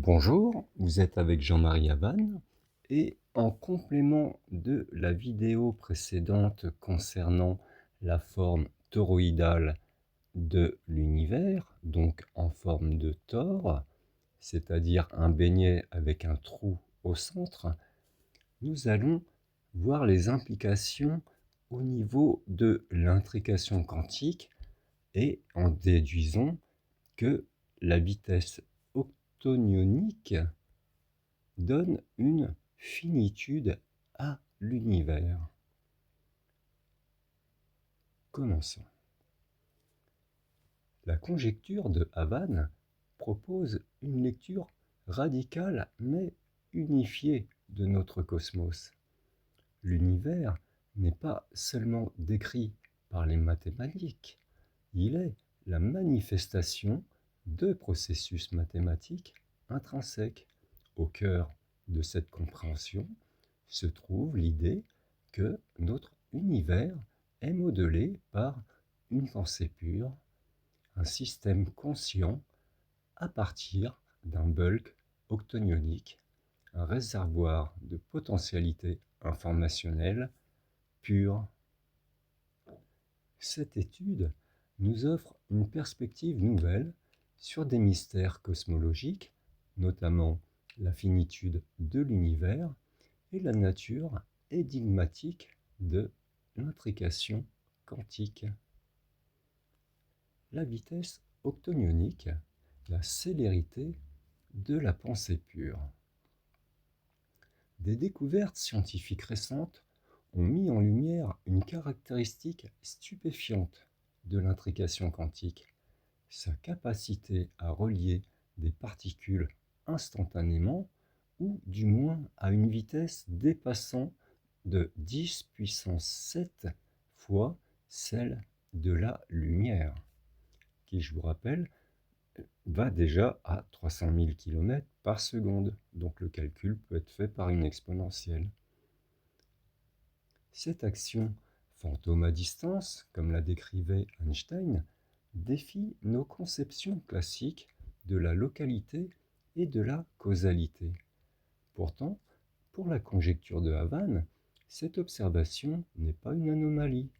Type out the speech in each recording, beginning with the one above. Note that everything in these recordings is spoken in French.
Bonjour, vous êtes avec Jean-Marie Havane et en complément de la vidéo précédente concernant la forme toroïdale de l'univers, donc en forme de tore, c'est-à-dire un beignet avec un trou au centre, nous allons voir les implications au niveau de l'intrication quantique et en déduisons que la vitesse octonionique donne une finitude à l'univers. Commençons. La conjecture de Havane propose une lecture radicale mais unifiée de notre cosmos. L'univers n'est pas seulement décrit par les mathématiques, il est la manifestation de processus mathématiques intrinsèques. Au cœur de cette compréhension se trouve l'idée que notre univers est modelé par une pensée pure, un système conscient à partir d'un bulk octonionique, un réservoir de potentialité informationnelle pure. Cette étude nous offre une perspective nouvelle sur des mystères cosmologiques, notamment la finitude de l'univers et la nature énigmatique de l'intrication quantique. La vitesse octonionique, la célérité de la pensée pure. Des découvertes scientifiques récentes ont mis en lumière une caractéristique stupéfiante de l'intrication quantique, sa capacité à relier des particules instantanément ou du moins à une vitesse dépassant de 10 puissance 7 fois celle de la lumière, qui, je vous rappelle, va déjà à 300 000 km par seconde. Donc le calcul peut être fait par une exponentielle. Cette action fantôme à distance, comme la décrivait Einstein, défie nos conceptions classiques de la localité et de la causalité. Pourtant, pour la conjecture de Havane, cette observation n'est pas une anomalie,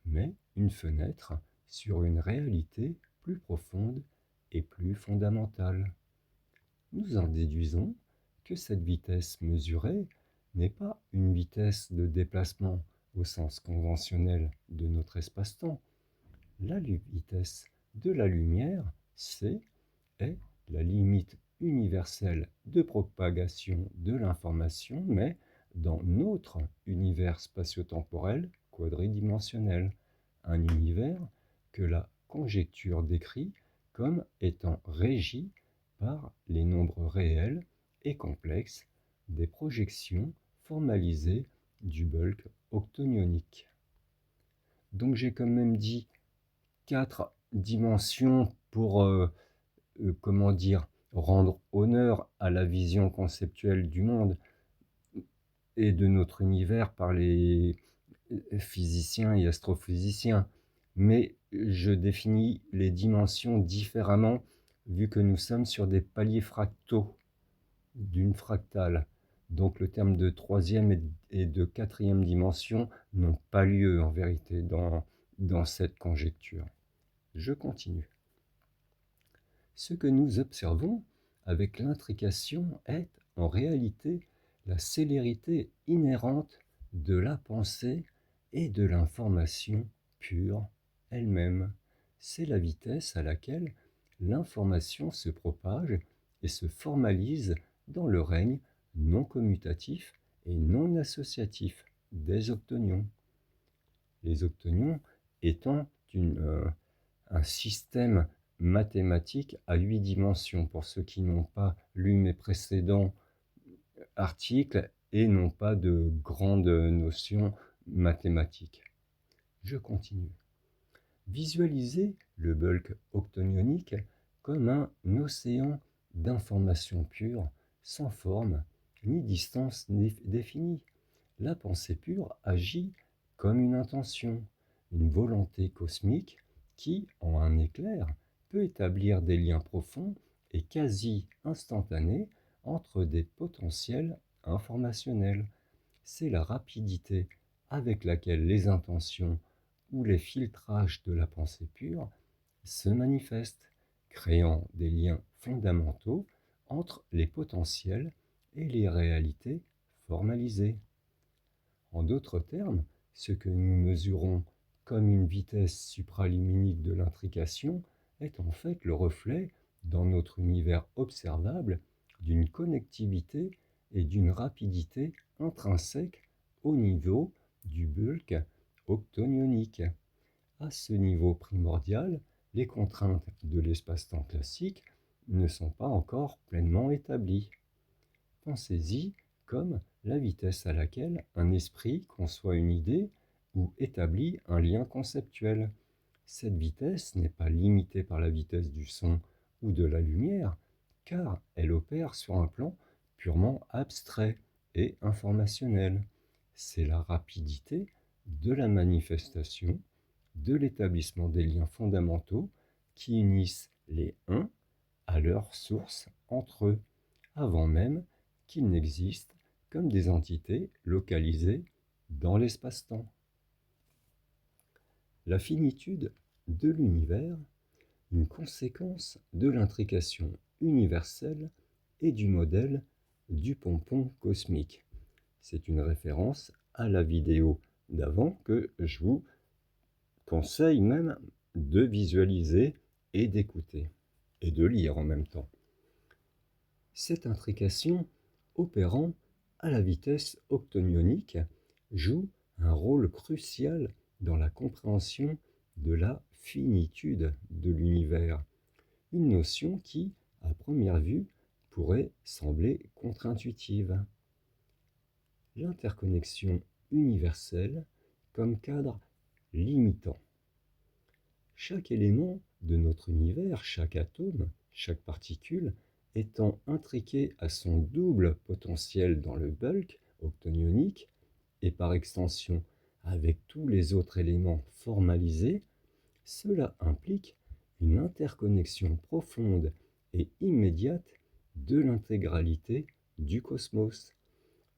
mais une fenêtre sur une réalité plus profonde et plus fondamentale. Nous en déduisons que cette vitesse mesurée n'est pas une vitesse de déplacement au sens conventionnel de notre espace-temps. La vitesse de la lumière, c, est la limite universelle de propagation de l'information, mais dans notre univers spatio-temporel quadridimensionnel, un univers que la conjecture décrit comme étant régi par les nombres réels et complexes des projections formalisées du bulk octonionique. Donc j'ai quand même dit 4 dimensions pour comment dire, rendre honneur à la vision conceptuelle du monde et de notre univers par les physiciens et astrophysiciens. Mais je définis les dimensions différemment vu que nous sommes sur des paliers fractaux d'une fractale. Donc le terme de troisième et de quatrième dimension n'ont pas lieu en vérité dans cette conjecture. Je continue. Ce que nous observons avec l'intrication est en réalité la célérité inhérente de la pensée et de l'information pure elle-même. C'est la vitesse à laquelle l'information se propage et se formalise dans le règne non commutatif et non associatif des octonions. Les octonions étant un système mathématique à 8 dimensions, pour ceux qui n'ont pas lu mes précédents articles et n'ont pas de grandes notions mathématiques. Je continue. Visualisez le bulk octonionique comme un océan d'informations pures, sans forme ni distance définie. La pensée pure agit comme une intention, une volonté cosmique qui, en un éclair, peut établir des liens profonds et quasi instantanée entre des potentiels informationnels. C'est la rapidité avec laquelle les intentions ou les filtrages de la pensée pure se manifestent, créant des liens fondamentaux entre les potentiels et les réalités formalisées. En d'autres termes, ce que nous mesurons comme une vitesse supraluminique de l'intrication est en fait le reflet, dans notre univers observable, d'une connectivité et d'une rapidité intrinsèques au niveau du bulk octonionique. À ce niveau primordial, les contraintes de l'espace-temps classique ne sont pas encore pleinement établies. Pensez-y comme la vitesse à laquelle un esprit conçoit une idée ou établit un lien conceptuel. Cette vitesse n'est pas limitée par la vitesse du son ou de la lumière, car elle opère sur un plan purement abstrait et informationnel. C'est la rapidité de la manifestation, de l'établissement des liens fondamentaux qui unissent les uns à leur source entre eux, avant même qu'ils n'existent comme des entités localisées dans l'espace-temps. La finitude de l'univers, une conséquence de l'intrication universelle et du modèle du pompon cosmique. C'est une référence à la vidéo d'avant que je vous conseille même de visualiser et d'écouter, et de lire en même temps. Cette intrication, opérant à la vitesse octonionique, joue un rôle crucial dans la compréhension de la finitude de l'univers, une notion qui, à première vue, pourrait sembler contre-intuitive. L'interconnexion universelle comme cadre limitant. Chaque élément de notre univers, chaque atome, chaque particule, étant intriqué à son double potentiel dans le bulk octonionique et par extension avec tous les autres éléments formalisés, cela implique une interconnexion profonde et immédiate de l'intégralité du cosmos.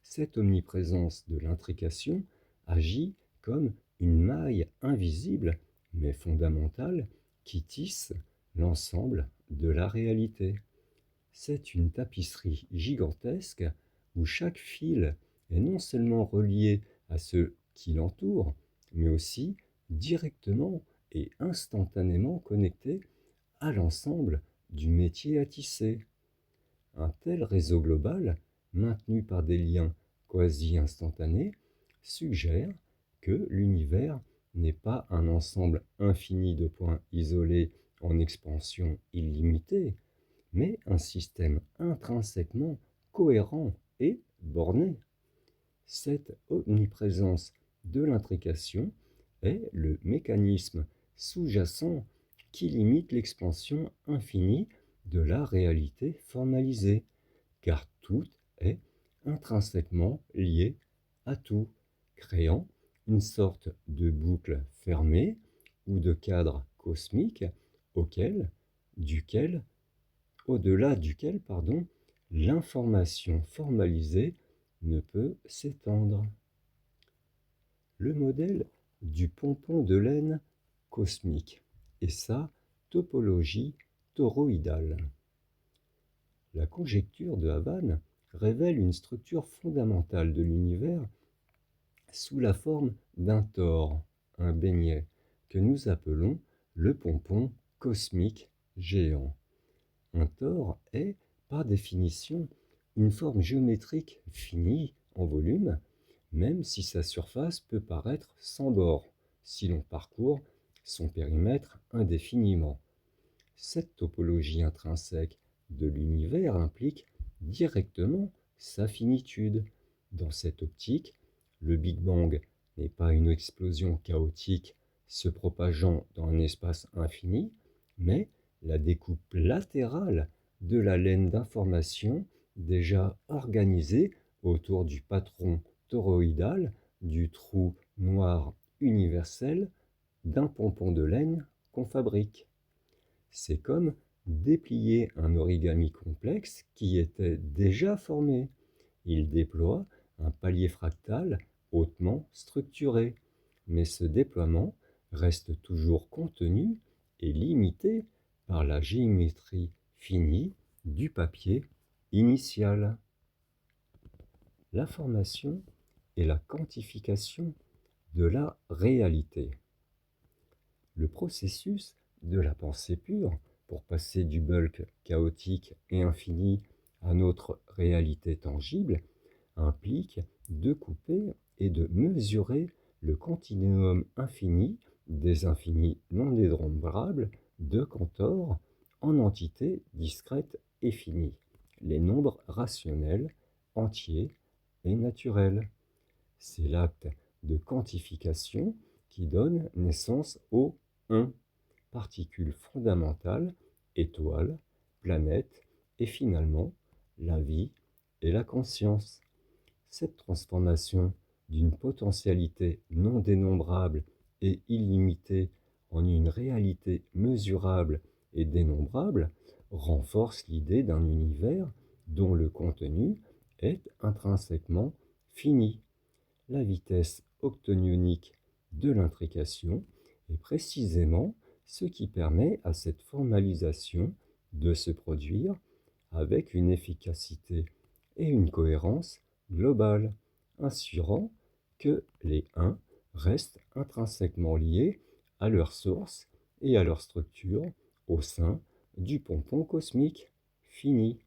Cette omniprésence de l'intrication agit comme une maille invisible mais fondamentale qui tisse l'ensemble de la réalité. C'est une tapisserie gigantesque où chaque fil est non seulement relié à ce qui l'entoure, mais aussi directement et instantanément connecté à l'ensemble du métier à tisser. Un tel réseau global, maintenu par des liens quasi instantanés, suggère que l'univers n'est pas un ensemble infini de points isolés en expansion illimitée, mais un système intrinsèquement cohérent et borné. Cette omniprésence de l'intrication est le mécanisme sous-jacent qui limite l'expansion infinie de la réalité formalisée, car tout est intrinsèquement lié à tout, créant une sorte de boucle fermée ou de cadre cosmique au-delà duquel, l'information formalisée ne peut s'étendre. Le modèle du pompon de laine cosmique et sa topologie toroïdale. La conjecture de Havane révèle une structure fondamentale de l'univers sous la forme d'un tore, un beignet, que nous appelons le pompon cosmique géant. Un tore est, par définition, une forme géométrique finie en volume, même si sa surface peut paraître sans bord, si l'on parcourt son périmètre indéfiniment. Cette topologie intrinsèque de l'univers implique directement sa finitude. Dans cette optique, le Big Bang n'est pas une explosion chaotique se propageant dans un espace infini, mais la découpe latérale de la laine d'information déjà organisée autour du patron toroïdal du trou noir universel d'un pompon de laine qu'on fabrique. C'est comme déplier un origami complexe qui était déjà formé. Il déploie un palier fractal hautement structuré, mais ce déploiement reste toujours contenu et limité par la géométrie finie du papier initial. L'information est la quantification de la réalité. Le processus de la pensée pure, pour passer du bulk chaotique et infini à notre réalité tangible, implique de couper et de mesurer le continuum infini des infinis non dénombrables de Cantor en entités discrètes et finies, les nombres rationnels, entiers et naturels. C'est l'acte de quantification qui donne naissance au 1, particules fondamentales, étoiles, planètes et finalement la vie et la conscience. Cette transformation d'une potentialité non dénombrable et illimitée en une réalité mesurable et dénombrable renforce l'idée d'un univers dont le contenu est intrinsèquement fini. La vitesse octonionique de l'intrication est précisément ce qui permet à cette formalisation de se produire avec une efficacité et une cohérence globale, assurant que les 1 restent intrinsèquement liés à leur source et à leur structure au sein du pompon cosmique fini.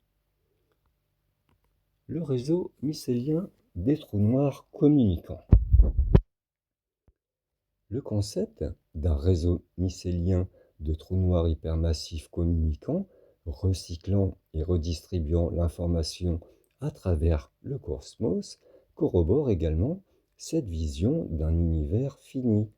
Le réseau mycélien des trous noirs communicants. Le concept d'un réseau mycélien de trous noirs hypermassifs communicants, recyclant et redistribuant l'information à travers le cosmos, corrobore également cette vision d'un univers fini.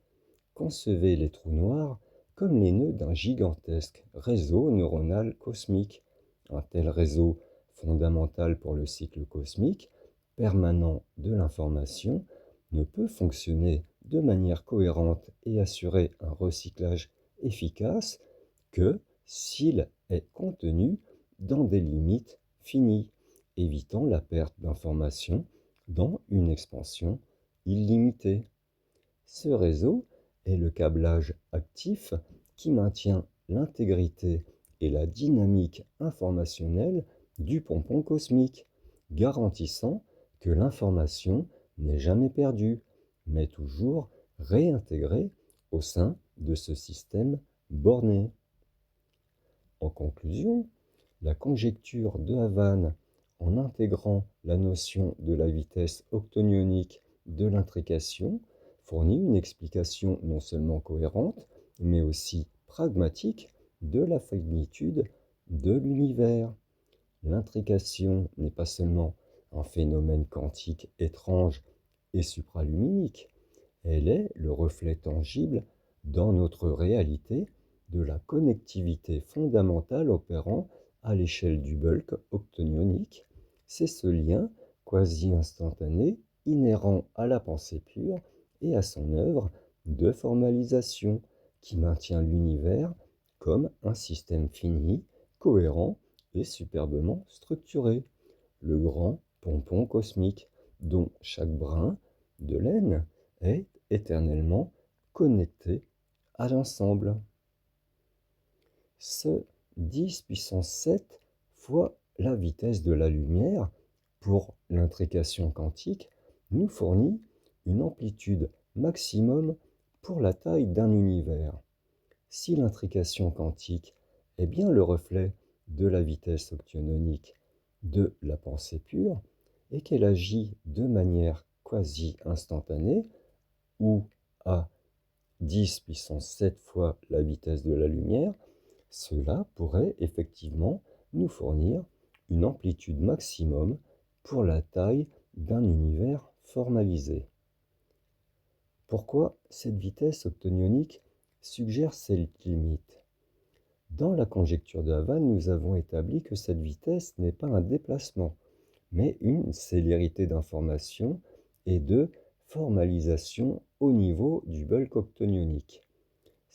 Concevez les trous noirs comme les nœuds d'un gigantesque réseau neuronal cosmique. Un tel réseau, fondamental pour le cycle cosmique, permanent de l'information, ne peut fonctionner de manière cohérente et assurer un recyclage efficace que s'il est contenu dans des limites finies, évitant la perte d'information dans une expansion illimitée. Ce réseau est le câblage actif qui maintient l'intégrité et la dynamique informationnelle du pompon cosmique, garantissant que l'information n'est jamais perdue, mais toujours réintégrée au sein de ce système borné. En conclusion, la conjecture de Havane, en intégrant la notion de la vitesse octonionique de l'intrication, fournit une explication non seulement cohérente, mais aussi pragmatique de la finitude de l'univers. L'intrication n'est pas seulement un phénomène quantique étrange et supraluminique, elle est le reflet tangible dans notre réalité de la connectivité fondamentale opérant à l'échelle du bulk octonionique. C'est ce lien quasi-instantané inhérent à la pensée pure et à son œuvre de formalisation qui maintient l'univers comme un système fini, cohérent et superbement structuré, le grand pompon cosmique dont chaque brin de laine est éternellement connecté à l'ensemble. Ce 10 puissance 7 fois la vitesse de la lumière pour l'intrication quantique nous fournit une amplitude maximum pour la taille d'un univers. Si l'intrication quantique est bien le reflet de la vitesse octonionique de la pensée pure et qu'elle agit de manière quasi instantanée ou à 10 puissance 7 fois la vitesse de la lumière, cela pourrait effectivement nous fournir une amplitude maximum pour la taille d'un univers formalisé. Pourquoi cette vitesse octonionique suggère cette limite? Dans la conjecture de Havane, nous avons établi que cette vitesse n'est pas un déplacement, mais une célérité d'information et de formalisation au niveau du bulk octonionique.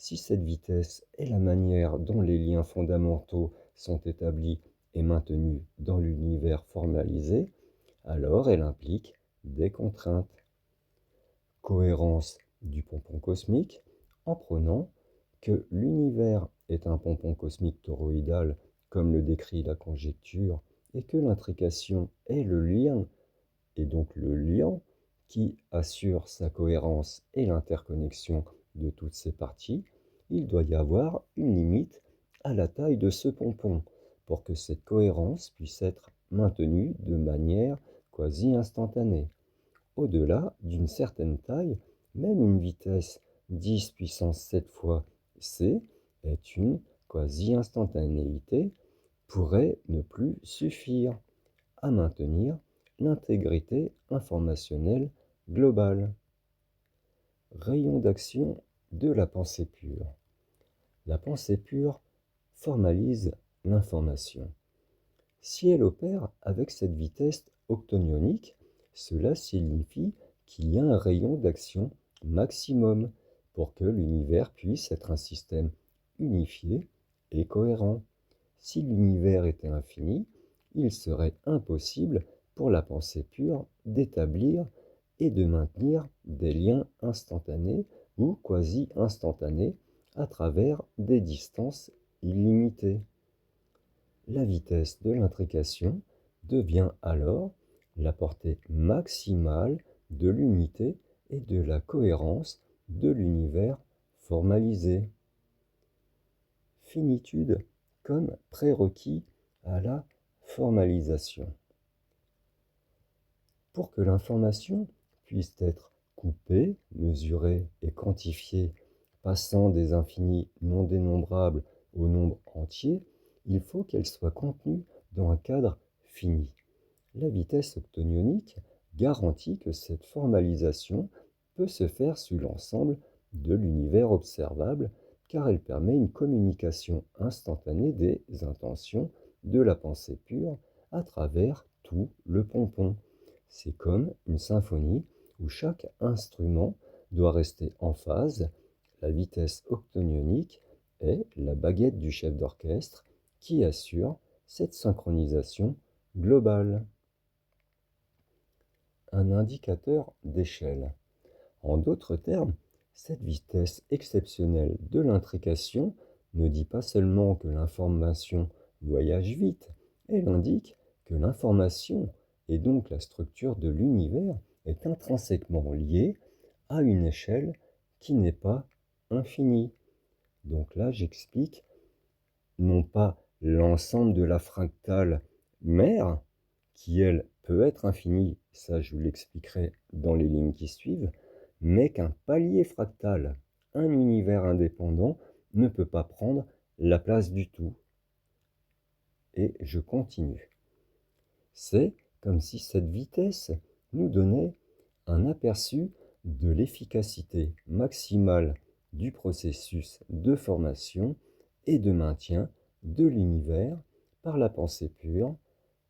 Si cette vitesse est la manière dont les liens fondamentaux sont établis et maintenus dans l'univers formalisé, alors elle implique des contraintes. Cohérence du pompon cosmique, en prenant que l'univers est un pompon cosmique toroïdal, comme le décrit la conjecture, et que l'intrication est le lien, et donc le liant, qui assure sa cohérence et l'interconnexion de toutes ses parties, il doit y avoir une limite à la taille de ce pompon pour que cette cohérence puisse être maintenue de manière quasi instantanée. Au-delà d'une certaine taille, même une vitesse 10 puissance 7 fois c est une quasi-instantanéité, pourrait ne plus suffire à maintenir l'intégrité informationnelle globale. Rayon d'action de la pensée pure. La pensée pure formalise l'information. Si elle opère avec cette vitesse octonionique, cela signifie qu'il y a un rayon d'action maximum pour que l'univers puisse être un système unifié et cohérent. Si l'univers était infini, il serait impossible pour la pensée pure d'établir et de maintenir des liens instantanés ou quasi-instantanés à travers des distances illimitées. La vitesse de l'intrication devient alors la portée maximale de l'unité et de la cohérence de l'univers formalisé. Finitude comme prérequis à la formalisation. Pour que l'information puisse être coupée, mesurée et quantifiée, passant des infinis non dénombrables au nombre entier, il faut qu'elle soit contenue dans un cadre fini. La vitesse octonionique garantit que cette formalisation peut se faire sur l'ensemble de l'univers observable, car elle permet une communication instantanée des intentions de la pensée pure à travers tout le pompon. C'est comme une symphonie où chaque instrument doit rester en phase. La vitesse octonionique est la baguette du chef d'orchestre qui assure cette synchronisation globale. Un indicateur d'échelle. En d'autres termes, cette vitesse exceptionnelle de l'intrication ne dit pas seulement que l'information voyage vite, elle indique que l'information, et donc la structure de l'univers, est intrinsèquement liée à une échelle qui n'est pas infinie. Donc là, j'explique non pas l'ensemble de la fractale mère, qui elle peut être infinie, ça je vous l'expliquerai dans les lignes qui suivent, mais qu'un palier fractal, un univers indépendant, ne peut pas prendre la place du tout. Et je continue. C'est comme si cette vitesse nous donnait un aperçu de l'efficacité maximale du processus de formation et de maintien de l'univers par la pensée pure.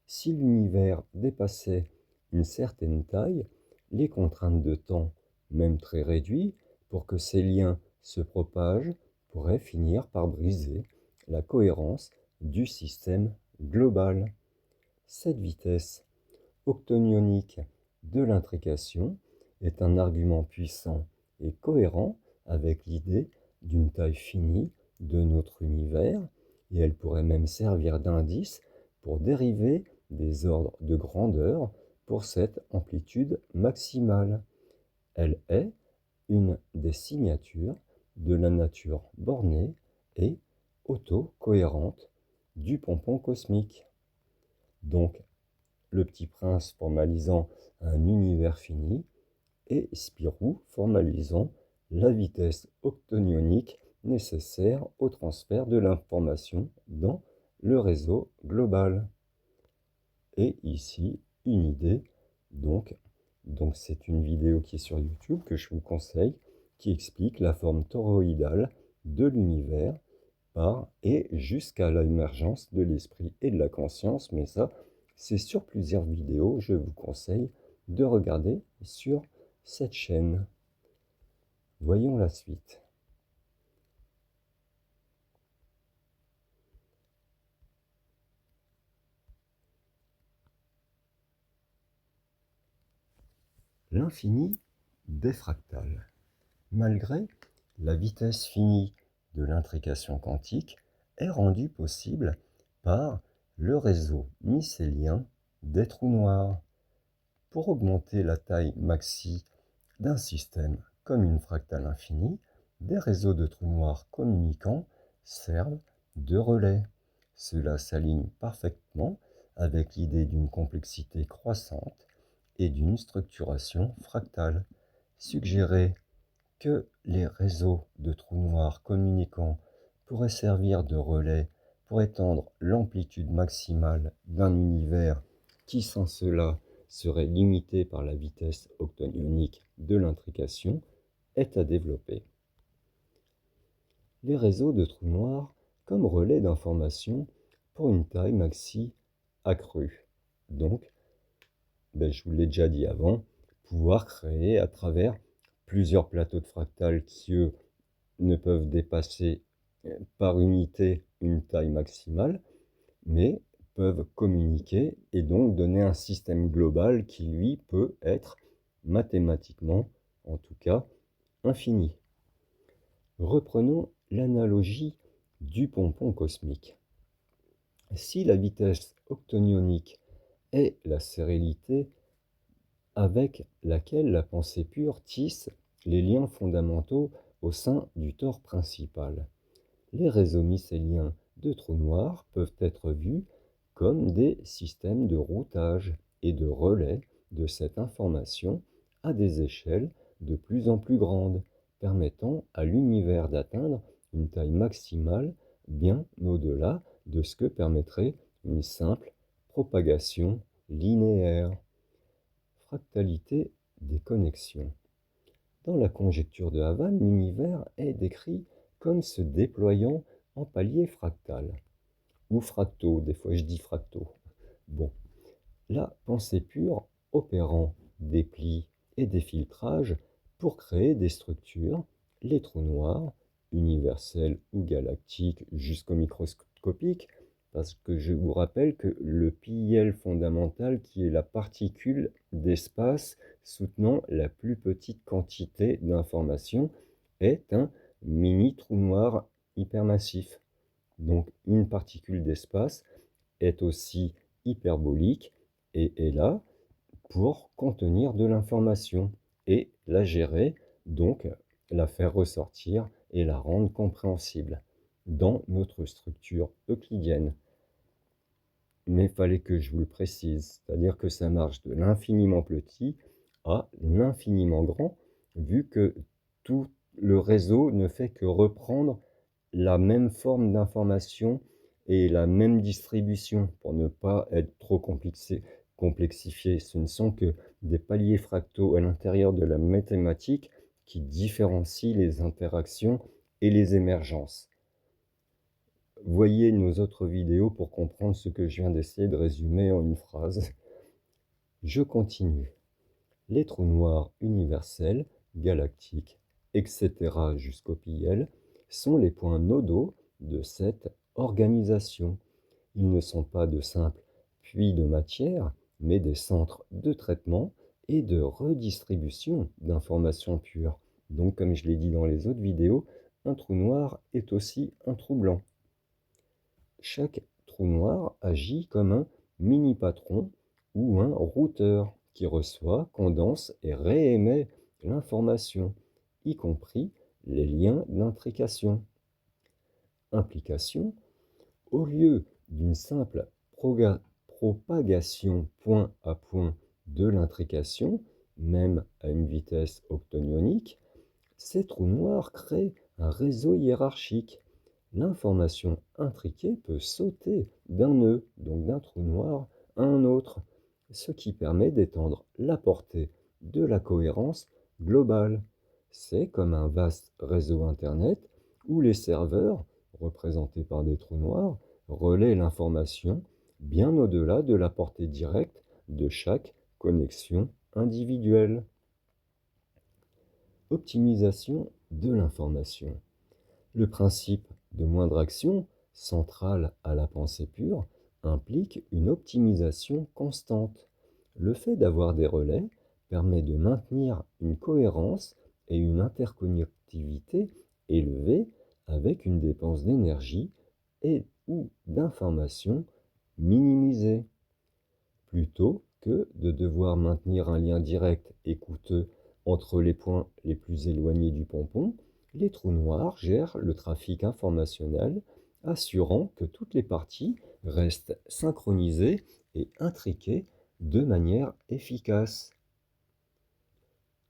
Si l'univers dépassait une certaine taille, les contraintes de temps, même très réduites, pour que ces liens se propagent, pourraient finir par briser la cohérence du système global. Cette vitesse octonionique de l'intrication est un argument puissant et cohérent avec l'idée d'une taille finie de notre univers, et elle pourrait même servir d'indice pour dériver des ordres de grandeur pour cette amplitude maximale. Elle est une des signatures de la nature bornée et auto-cohérente du pompon cosmique. Donc, le Petit Prince formalisant un univers fini et Spirou formalisant la vitesse octonionique nécessaire au transfert de l'information dans le réseau global. Et ici, une idée, donc c'est une vidéo qui est sur YouTube que je vous conseille, qui explique la forme toroïdale de l'univers par et jusqu'à l'émergence de l'esprit et de la conscience, mais ça, c'est sur plusieurs vidéos, je vous conseille de regarder sur cette chaîne. Voyons la suite. l'infini des fractales. Malgré la vitesse finie de l'intrication quantique, est rendue possible par le réseau mycélien des trous noirs. Pour augmenter la taille maxi d'un système comme une fractale infinie, des réseaux de trous noirs communicants servent de relais. Cela s'aligne parfaitement avec l'idée d'une complexité croissante et d'une structuration fractale. Suggérer que les réseaux de trous noirs communicants pourraient servir de relais pour étendre l'amplitude maximale d'un univers qui, sans cela, serait limité par la vitesse octonionique de l'intrication, est à développer. Les réseaux de trous noirs comme relais d'information pour une taille maxi accrue. Donc, je vous l'ai déjà dit avant, pouvoir créer à travers plusieurs plateaux de fractales qui, eux, ne peuvent dépasser par unité une taille maximale, mais peuvent communiquer et donc donner un système global qui, lui, peut être mathématiquement, en tout cas, infini. Reprenons l'analogie du pompon cosmique. Si la vitesse octonionique est la sérialité avec laquelle la pensée pure tisse les liens fondamentaux au sein du tore principal, les réseaux mycéliens de trous noirs peuvent être vus comme des systèmes de routage et de relais de cette information à des échelles de plus en plus grandes, permettant à l'univers d'atteindre une taille maximale bien au-delà de ce que permettrait une simple propagation linéaire. Fractalité des connexions. Dans la conjecture de Havann, l'univers est décrit comme se déployant en paliers fractales, ou fractaux, des fois je dis fractaux. Bon, la pensée pure opérant des plis et des filtrages pour créer des structures, les trous noirs, universels ou galactiques jusqu'au microscopique, parce que je vous rappelle que le PIL fondamental, qui est la particule d'espace soutenant la plus petite quantité d'informations, est un mini trou noir hypermassif. Donc une particule d'espace est aussi hyperbolique et est là pour contenir de l'information et la gérer, donc la faire ressortir et la rendre compréhensible dans notre structure euclidienne. Mais il fallait que je vous le précise, c'est-à-dire que ça marche de l'infiniment petit à l'infiniment grand, vu que tout le réseau ne fait que reprendre la même forme d'information et la même distribution pour ne pas être trop complexifié. Ce ne sont que des paliers fractaux à l'intérieur de la mathématique qui différencient les interactions et les émergences. Voyez nos autres vidéos pour comprendre ce que je viens d'essayer de résumer en une phrase. Je continue. Les trous noirs universels, galactiques, etc. jusqu'au PIL sont les points nodaux de cette organisation. Ils ne sont pas de simples puits de matière, mais des centres de traitement et de redistribution d'informations pures. Donc, comme je l'ai dit dans les autres vidéos, un trou noir est aussi un trou blanc. Chaque trou noir agit comme un mini-patron ou un routeur qui reçoit, condense et réémet l'information, y compris les liens d'intrication. Implication, au lieu d'une simple propagation point à point de l'intrication, même à une vitesse octonionique, ces trous noirs créent un réseau hiérarchique. L'information intriquée peut sauter d'un nœud, donc d'un trou noir, à un autre, ce qui permet d'étendre la portée de la cohérence globale. C'est comme un vaste réseau Internet où les serveurs, représentés par des trous noirs, relaient l'information bien au-delà de la portée directe de chaque connexion individuelle. Optimisation de l'information. Le principe de moindre action, central à la pensée pure, implique une optimisation constante. Le fait d'avoir des relais permet de maintenir une cohérence et une interconnectivité élevée avec une dépense d'énergie et ou d'information minimisée. Plutôt que de devoir maintenir un lien direct et coûteux entre les points les plus éloignés du pompon, les trous noirs gèrent le trafic informationnel, assurant que toutes les parties restent synchronisées et intriquées de manière efficace.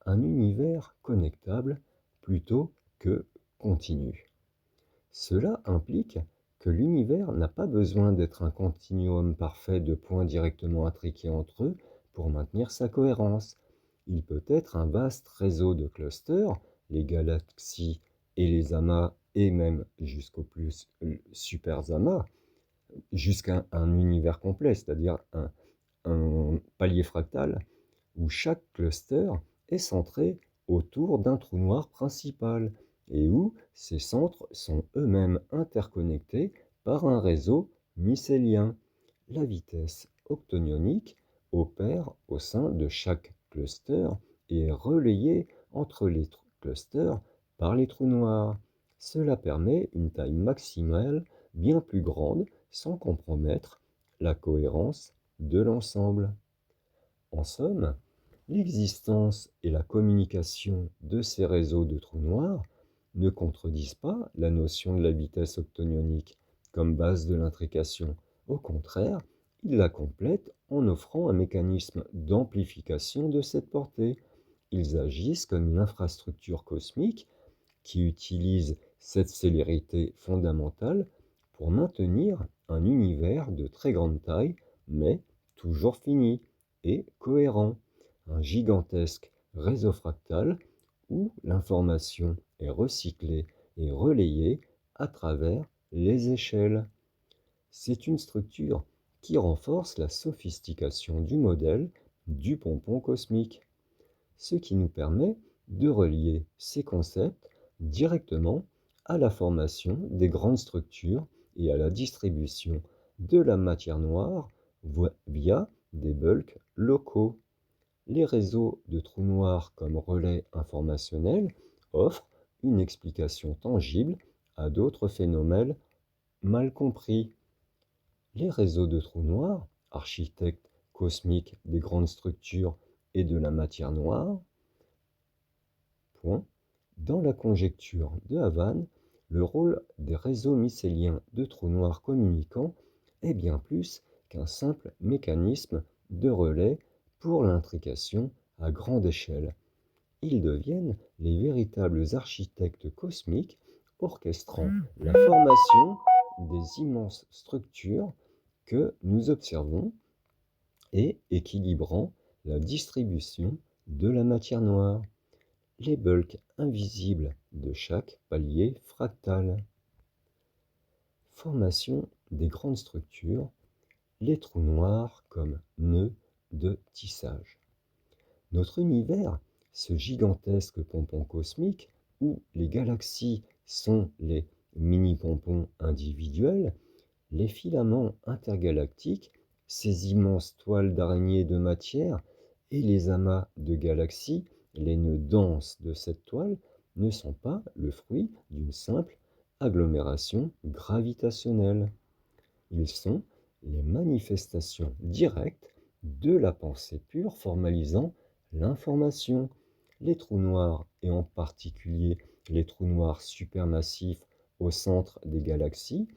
Un univers connectable plutôt que continu. Cela implique que l'univers n'a pas besoin d'être un continuum parfait de points directement intriqués entre eux pour maintenir sa cohérence. Il peut être un vaste réseau de clusters, les galaxies et les amas, et même jusqu'au plus super amas, jusqu'à un univers complet, c'est-à-dire un palier fractal, où chaque cluster est centré autour d'un trou noir principal et où ces centres sont eux-mêmes interconnectés par un réseau mycélien. La vitesse octonionique opère au sein de chaque cluster et est relayée entre les clusters par les trous noirs. Cela permet une taille maximale bien plus grande sans compromettre la cohérence de l'ensemble. En somme, l'existence et la communication de ces réseaux de trous noirs ne contredisent pas la notion de la vitesse octonionique comme base de l'intrication. Au contraire, ils la complètent en offrant un mécanisme d'amplification de cette portée. Ils agissent comme une infrastructure cosmique qui utilise cette célérité fondamentale pour maintenir un univers de très grande taille, mais toujours fini et cohérent, un gigantesque réseau fractal où l'information est recyclée et relayée à travers les échelles. C'est une structure qui renforce la sophistication du modèle du pompon cosmique, ce qui nous permet de relier ces concepts directement à la formation des grandes structures et à la distribution de la matière noire via des bulks locaux. Les réseaux de trous noirs comme relais informationnels offrent une explication tangible à d'autres phénomènes mal compris. Les réseaux de trous noirs, architectes cosmiques des grandes structures et de la matière noire, dans la conjecture de Havane, le rôle des réseaux mycéliens de trous noirs communicants est bien plus qu'un simple mécanisme de relais pour l'intrication à grande échelle. Ils deviennent les véritables architectes cosmiques orchestrant la formation des immenses structures que nous observons et équilibrant la distribution de la matière noire. Les bulks invisibles de chaque palier fractal. Formation des grandes structures, les trous noirs comme nœuds de tissage. Notre univers, ce gigantesque pompon cosmique où les galaxies sont les mini-pompons individuels, les filaments intergalactiques, ces immenses toiles d'araignées de matière et les amas de galaxies, les nœuds denses de cette toile, ne sont pas le fruit d'une simple agglomération gravitationnelle. Ils sont les manifestations directes de la pensée pure formalisant l'information. Les trous noirs, et en particulier les trous noirs supermassifs au centre des galaxies,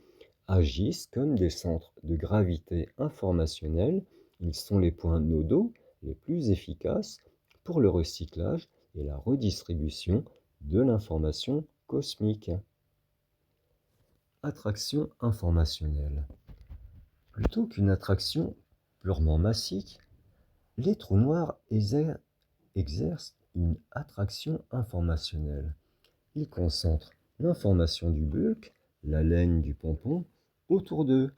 agissent comme des centres de gravité informationnelle. Ils sont les points nodaux les plus efficaces pour le recyclage et la redistribution de l'information cosmique. Attraction informationnelle. Plutôt qu'une attraction purement massique, les trous noirs exercent une attraction informationnelle. Ils concentrent l'information du bulk, la laine du pompon, autour d'eux.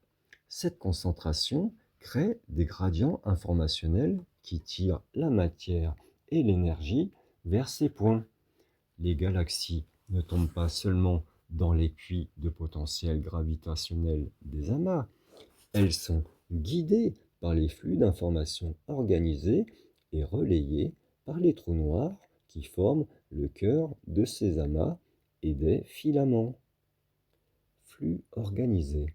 Cette concentration crée des gradients informationnels qui tirent la matière et l'énergie vers ces points. Les galaxies ne tombent pas seulement dans les puits de potentiel gravitationnel des amas, elles sont guidées par les flux d'informations organisés et relayés par les trous noirs qui forment le cœur de ces amas et des filaments. Flux organisé.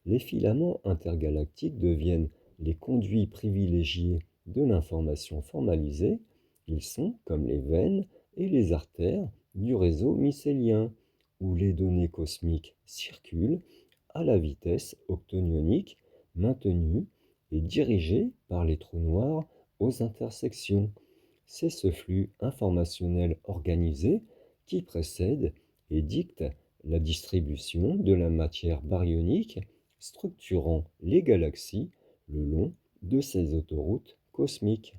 Les filaments intergalactiques deviennent les conduits privilégiés de l'information formalisée. Ils sont comme les veines et les artères du réseau mycélien, où les données cosmiques circulent à la vitesse octonionique maintenue et dirigée par les trous noirs aux intersections. C'est ce flux informationnel organisé qui précède et dicte la distribution de la matière baryonique structurant les galaxies le long de ces autoroutes cosmiques.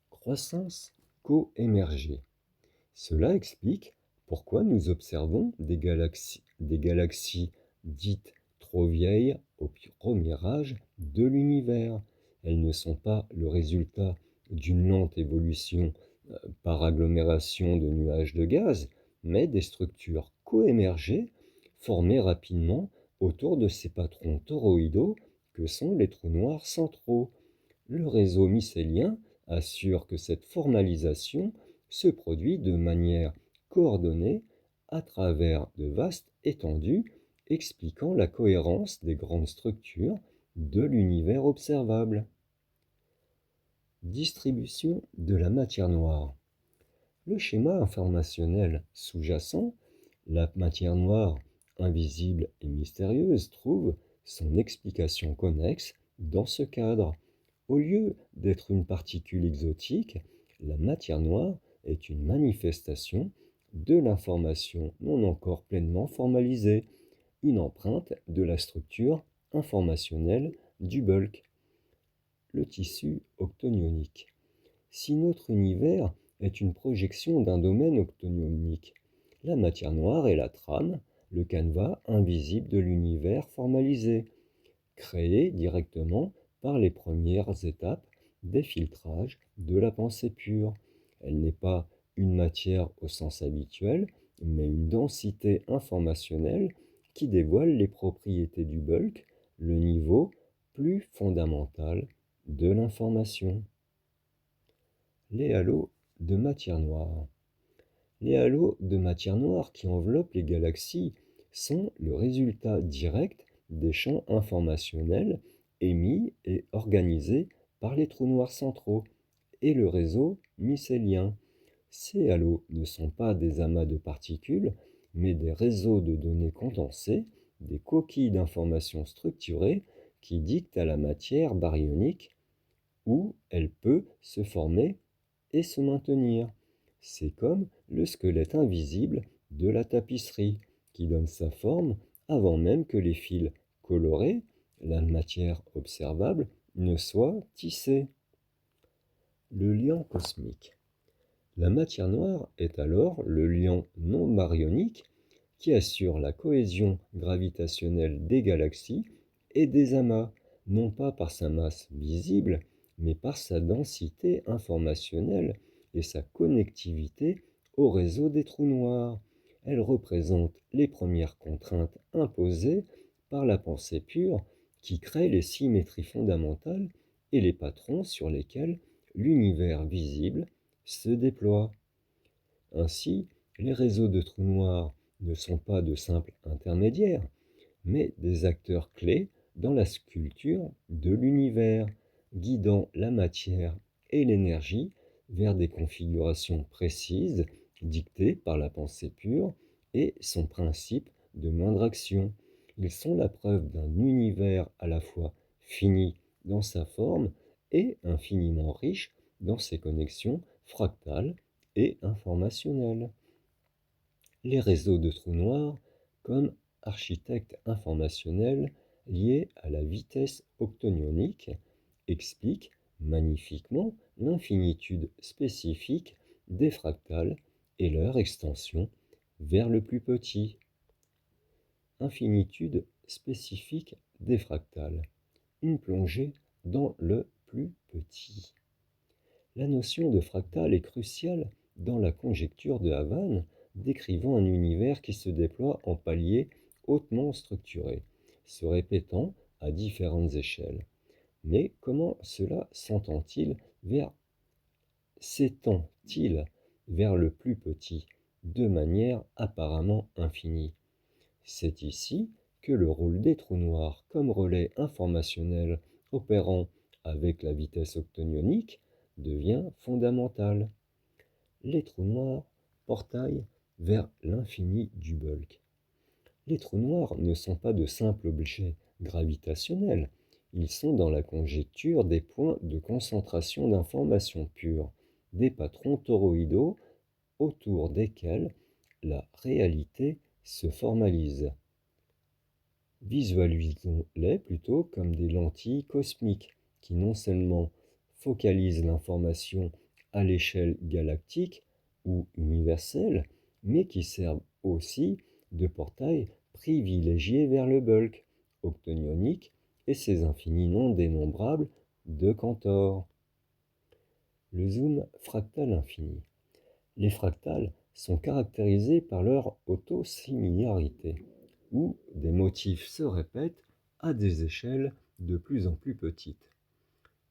Croissance co-émergée. Cela explique pourquoi nous observons des galaxies dites trop vieilles au premier âge de l'univers. Elles ne sont pas le résultat d'une lente évolution par agglomération de nuages de gaz, mais des structures coémergées formées rapidement autour de ces patrons toroïdaux que sont les trous noirs centraux. Le réseau mycélien assure que cette formalisation se produit de manière coordonnée à travers de vastes étendues, expliquant la cohérence des grandes structures de l'univers observable. Distribution de la matière noire. Le schéma informationnel sous-jacent, la matière noire invisible et mystérieuse, trouve son explication connexe dans ce cadre. Au lieu d'être une particule exotique, la matière noire est une manifestation de l'information non encore pleinement formalisée, une empreinte de la structure informationnelle du bulk, le tissu octonionique. Si notre univers est une projection d'un domaine octonionique, la matière noire est la trame, le canevas invisible de l'univers formalisé, créé directement par les premières étapes des filtrages de la pensée pure. Elle n'est pas une matière au sens habituel, mais une densité informationnelle qui dévoile les propriétés du bulk, le niveau plus fondamental de l'information. Les halos de matière noire. Les halos de matière noire qui enveloppent les galaxies sont le résultat direct des champs informationnels émis et organisés par les trous noirs centraux et le réseau mycélien. Ces halos ne sont pas des amas de particules, mais des réseaux de données condensées, des coquilles d'informations structurées qui dictent à la matière baryonique où elle peut se former et se maintenir. C'est comme le squelette invisible de la tapisserie qui donne sa forme avant même que les fils colorés, la matière observable, ne soient tissés. Le liant cosmique. La matière noire est alors le liant non baryonique qui assure la cohésion gravitationnelle des galaxies et des amas, non pas par sa masse visible, mais par sa densité informationnelle et sa connectivité au réseau des trous noirs. Elle représente les premières contraintes imposées par la pensée pure qui crée les symétries fondamentales et les patrons sur lesquels l'univers visible se déploie. Ainsi, les réseaux de trous noirs ne sont pas de simples intermédiaires, mais des acteurs clés dans la sculpture de l'univers, guidant la matière et l'énergie vers des configurations précises dictées par la pensée pure et son principe de moindre action. Ils sont la preuve d'un univers à la fois fini dans sa forme et infiniment riche dans ses connexions fractales et informationnelles. Les réseaux de trous noirs comme architectes informationnels liés à la vitesse octonionique expliquent magnifiquement l'infinitude spécifique des fractales et leur extension vers le plus petit. Infinitude spécifique des fractales. Une plongée dans le plus petit. La notion de fractal est cruciale dans la conjecture de Havane, décrivant un univers qui se déploie en paliers hautement structurés, se répétant à différentes échelles. Mais comment cela s'entend-il vers s'étend-il vers le plus petit de manière apparemment infinie. C'est ici que le rôle des trous noirs comme relais informationnel opérant avec la vitesse octonionique devient fondamental. Les trous noirs portaillent vers l'infini du bulk. Les trous noirs ne sont pas de simples objets gravitationnels, ils sont dans la conjecture des points de concentration d'informations pures, des patrons toroïdaux autour desquels la réalité se formalise. Visualisons-les plutôt comme des lentilles cosmiques qui non seulement focalisent l'information à l'échelle galactique ou universelle, mais qui servent aussi de portail privilégié vers le bulk octonionique et ses infinis non dénombrables de Cantor. Le zoom fractal infini. Les fractales sont caractérisés par leur autosimilarité, où des motifs se répètent à des échelles de plus en plus petites.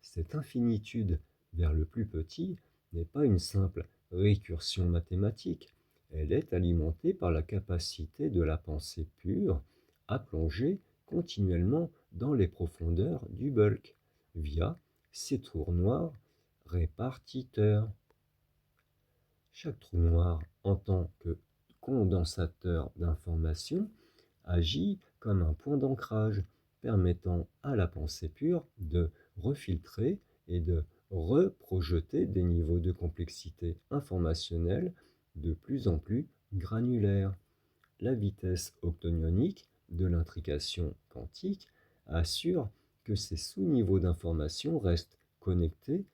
Cette infinitude vers le plus petit n'est pas une simple récursion mathématique, elle est alimentée par la capacité de la pensée pure à plonger continuellement dans les profondeurs du bulk, via ces trous noirs répartiteurs. Chaque trou noir, en tant que condensateur d'informations, agit comme un point d'ancrage, permettant à la pensée pure de refiltrer et de reprojeter des niveaux de complexité informationnelle de plus en plus granulaires. La vitesse octonionique de l'intrication quantique assure que ces sous-niveaux d'information restent connectés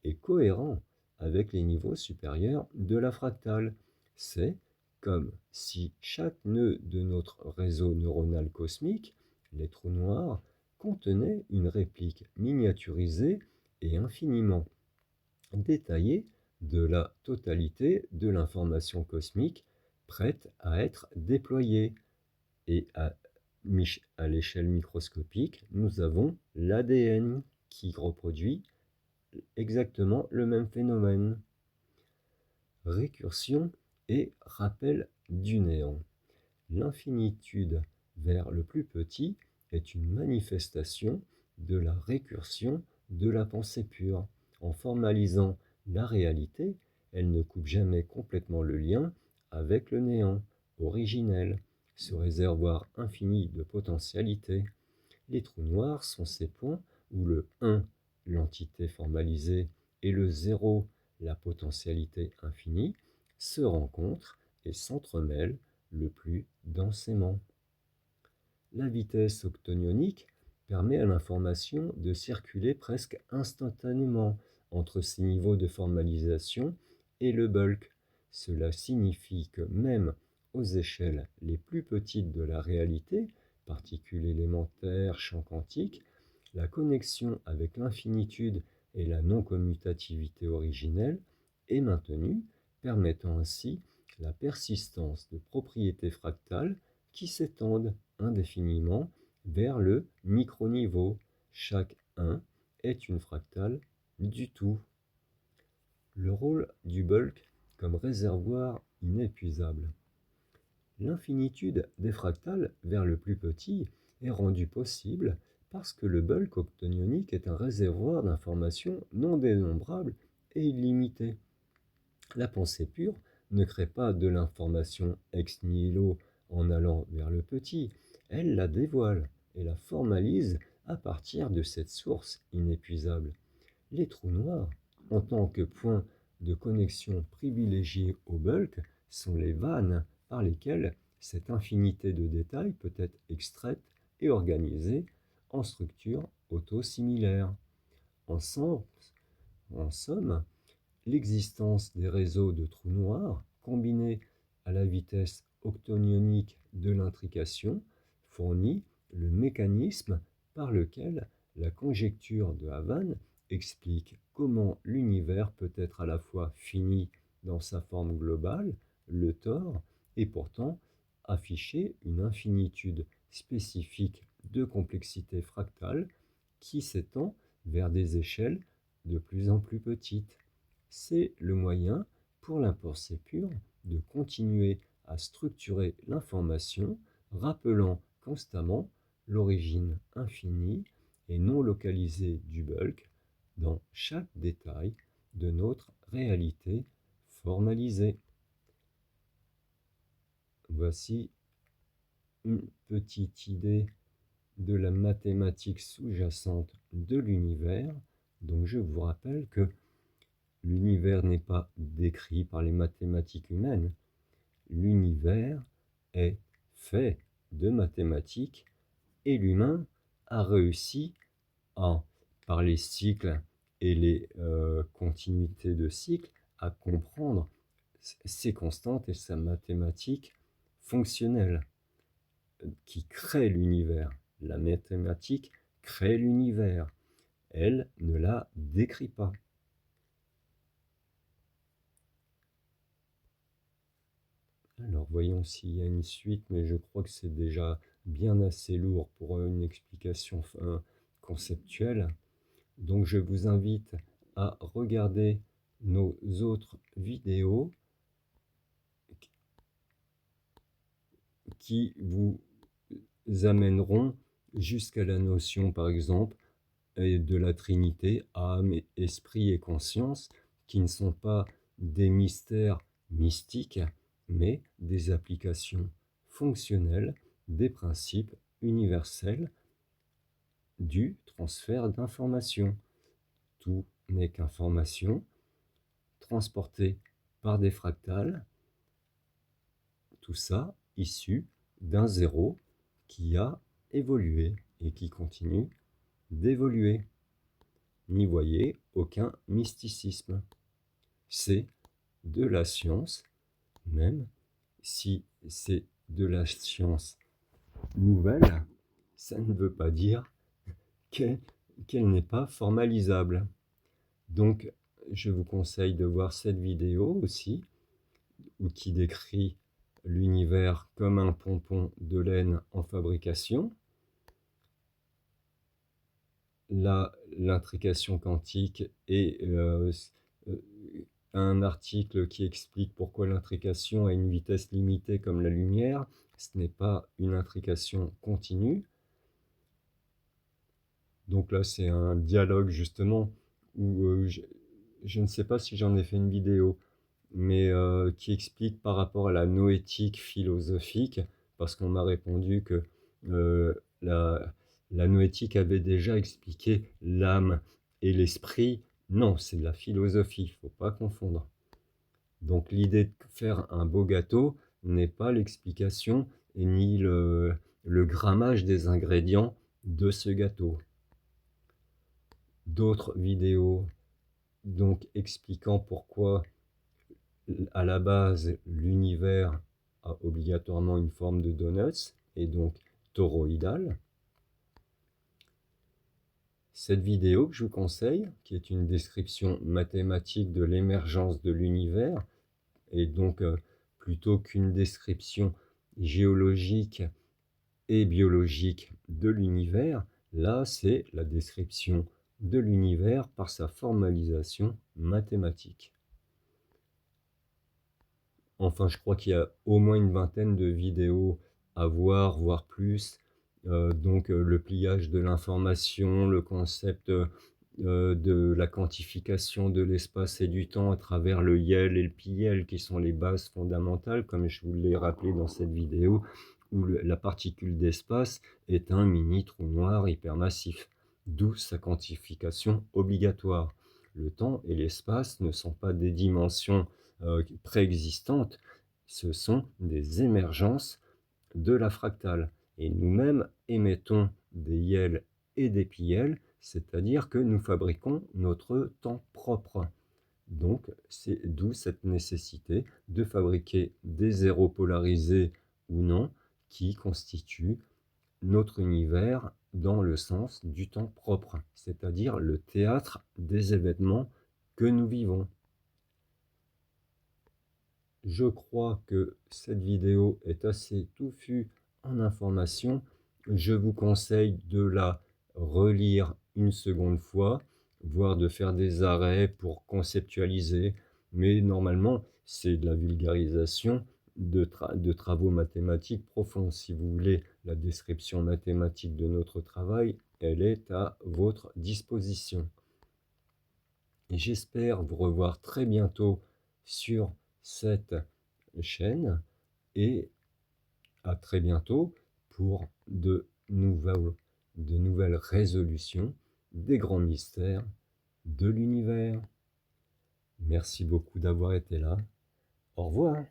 et cohérents avec les niveaux supérieurs de la fractale. C'est comme si chaque nœud de notre réseau neuronal cosmique, les trous noirs, contenait une réplique miniaturisée et infiniment détaillée de la totalité de l'information cosmique prête à être déployée. Et à l'échelle microscopique, nous avons l'ADN qui reproduit exactement le même phénomène. Récursion et rappel du néant. L'infinitude vers le plus petit est une manifestation de la récursion de la pensée pure. En formalisant la réalité, elle ne coupe jamais complètement le lien avec le néant originel, ce réservoir infini de potentialité. Les trous noirs sont ces points où le 1, l'entité formalisée, et le 0, la potentialité infinie, se rencontrent et s'entremêlent le plus densément. La vitesse octonionique permet à l'information de circuler presque instantanément entre ces niveaux de formalisation et le bulk. Cela signifie que même aux échelles les plus petites de la réalité, particules élémentaires, champs quantiques, la connexion avec l'infinitude et la non-commutativité originelle est maintenue, permettant ainsi la persistance de propriétés fractales qui s'étendent indéfiniment vers le microniveau. Chaque 1 est une fractale du tout. Le rôle du bulk comme réservoir inépuisable. L'infinitude des fractales vers le plus petit est rendue possible parce que le bulk octonionique est un réservoir d'informations non dénombrables et illimité. La pensée pure ne crée pas de l'information ex nihilo en allant vers le petit, elle la dévoile et la formalise à partir de cette source inépuisable. Les trous noirs, en tant que point de connexion privilégié au bulk, sont les vannes par lesquelles cette infinité de détails peut être extraite et organisée en structures autosimilaires. En somme, l'existence des réseaux de trous noirs, combinés à la vitesse octonionique de l'intrication, fournit le mécanisme par lequel la conjecture de Havane explique comment l'univers peut être à la fois fini dans sa forme globale, le tore, et pourtant afficher une infinitude spécifique de complexité fractale qui s'étend vers des échelles de plus en plus petites. c'est le moyen pour la pensée pure de continuer à structurer l'information, rappelant constamment l'origine infinie et non localisée du bulk dans chaque détail de notre réalité formalisée. Voici une petite idée de la mathématique sous-jacente de l'univers. Donc je vous rappelle que l'univers n'est pas décrit par les mathématiques humaines. L'univers est fait de mathématiques et l'humain a réussi à, par les cycles et les continuités de cycles, à comprendre ses constantes et sa mathématique fonctionnelle qui crée l'univers. La mathématique crée l'univers. Elle ne la décrit pas. Alors voyons s'il y a une suite, mais je crois que c'est déjà bien assez lourd pour une explication conceptuelle. Donc je vous invite à regarder nos autres vidéos qui vous amèneront jusqu'à la notion, par exemple, de la Trinité, âme, esprit et conscience, qui ne sont pas des mystères mystiques, mais des applications fonctionnelles des principes universels du transfert d'informations. Tout n'est qu'information transportée par des fractales, tout ça issu d'un zéro qui a évolué et qui continue d'évoluer. N'y voyez aucun mysticisme. C'est de la science, même si c'est de la science nouvelle, ça ne veut pas dire qu'elle n'est pas formalisable. Donc, je vous conseille de voir cette vidéo aussi, qui décrit l'univers comme un pompon de laine en fabrication. L'intrication quantique et un article qui explique pourquoi l'intrication a une vitesse limitée comme la lumière. Ce n'est pas une intrication continue. Donc là, c'est un dialogue justement où je ne sais pas si j'en ai fait une vidéo, mais qui explique par rapport à la noétique philosophique, parce qu'on m'a répondu que la noétique avait déjà expliqué l'âme et l'esprit. Non, c'est de la philosophie, il ne faut pas confondre. Donc l'idée de faire un beau gâteau n'est pas l'explication et ni le grammage des ingrédients de ce gâteau. D'autres vidéos donc expliquant pourquoi à la base l'univers a obligatoirement une forme de donuts et donc toroïdale. Cette vidéo que je vous conseille, qui est une description mathématique de l'émergence de l'univers, et donc plutôt qu'une description géologique et biologique de l'univers, là c'est la description de l'univers par sa formalisation mathématique. Enfin, je crois qu'il y a au moins une vingtaine de vidéos à voir, voire plus. Donc le pliage de l'information, le concept de la quantification de l'espace et du temps à travers le YEL et le PIEL, qui sont les bases fondamentales, comme je vous l'ai rappelé dans cette vidéo, où la particule d'espace est un mini trou noir hypermassif, d'où sa quantification obligatoire. Le temps et l'espace ne sont pas des dimensions préexistantes, ce sont des émergences de la fractale. Et nous-mêmes émettons des YEL et des PIEL, c'est-à-dire que nous fabriquons notre temps propre. Donc, c'est d'où cette nécessité de fabriquer des zéros polarisés ou non qui constituent notre univers dans le sens du temps propre, c'est-à-dire le théâtre des événements que nous vivons. Je crois que cette vidéo est assez touffue en informations. Je vous conseille de la relire une seconde fois voire de faire des arrêts pour conceptualiser, mais normalement, c'est de la vulgarisation de travaux mathématiques profonds. Si vous voulez la description mathématique de notre travail, elle est à votre disposition. Et j'espère vous revoir très bientôt sur cette chaîne et à très bientôt pour de nouvelles résolutions des grands mystères de l'univers. Merci beaucoup d'avoir été là. Au revoir.